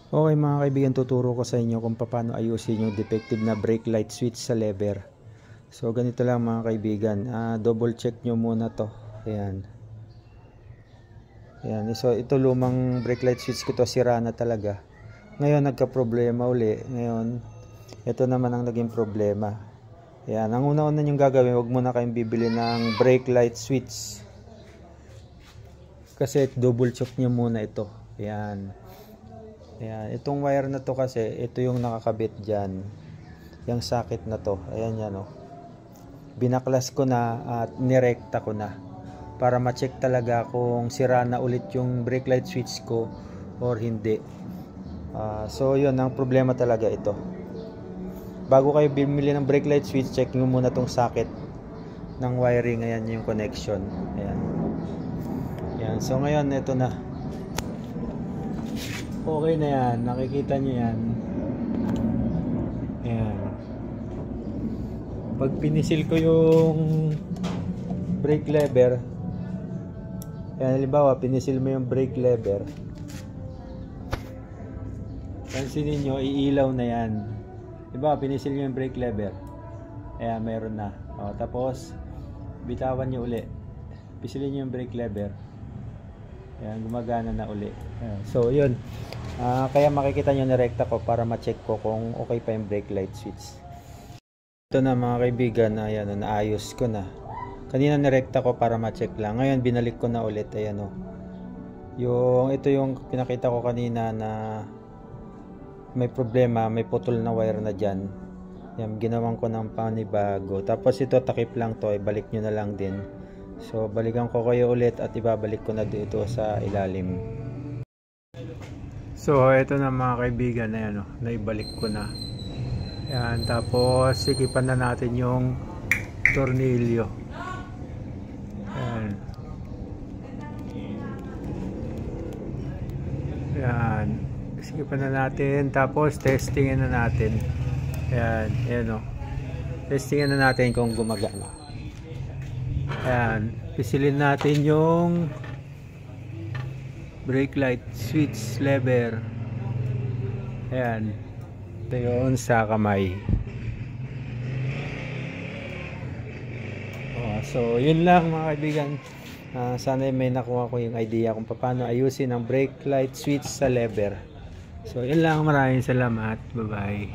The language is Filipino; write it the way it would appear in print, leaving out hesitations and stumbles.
Okay mga kaibigan, tuturo ko sa inyo kung paano ayusin yung defective na brake light switch sa lever. So ganito lang mga kaibigan, double check nyo muna to. Ayan. Ayan. So ito lumang brake light switch ko to, sira na talaga. Ngayon nagka problema uli. Ngayon ito naman ang naging problema. Ayan. Ang una-una nyo gagawin, huwag muna kayong bibili ng brake light switch. Kasi double check nyo muna ito. Ayan. Ayan, itong wire na to kasi, ito yung nakakabit dyan. Yung socket na to. Ayan yan o. Binaklas ko na at nirekta ko na. Para ma-check talaga kung sira na ulit yung brake light switch ko or hindi. So yun, ang problema talaga ito. Bago kayo bumili ng brake light switch, check nyo muna tong socket ng wiring. Ayan yung connection. Ayan. Ayan. So ngayon, ito na. Okay na yan, nakikita nyo yan. Ayan. Pag pinisil ko yung brake lever, ayan, halimbawa pinisil mo yung brake lever, pansinin nyo, iilaw na yan. Diba, pinisil nyo yung brake lever, ayan, mayroon na. Tapos bitawan nyo uli, pisilin nyo yung brake lever, ayan, gumagana na uli. Ayan. So yun, kaya makikita nyo nirekta ko para ma-check ko kung okay pa yung brake light switch. Ito na mga kaibigan, ayan, naayos ko na. Kanina nirekta ko para ma-check lang, ngayon binalik ko na ulit. Ayan o, ito yung pinakita ko kanina na may problema, may putol na wire na dyan. Yan, ginawan ko ng panibago. Tapos ito takip lang to, ibalik nyo na lang din. So balikan ko kayo ulit at ibabalik ko na dito sa ilalim. So ito na mga kaibigan, ayan o, naibalik ko na. Ayan, tapos sikipan na natin yung tornilyo. Ayan. Ayan, sikipan na natin, tapos testingin na natin. Ayan, ayan o, testingin na natin kung gumagana. Ayan, pisilin natin yung brake light switch lever. Ayan, ito yun sa kamay. So yun lang mga kaibigan, sana may nakuha ko yung idea kung paano ayusin ang brake light switch sa lever. So yun lang, maraming salamat, bye bye.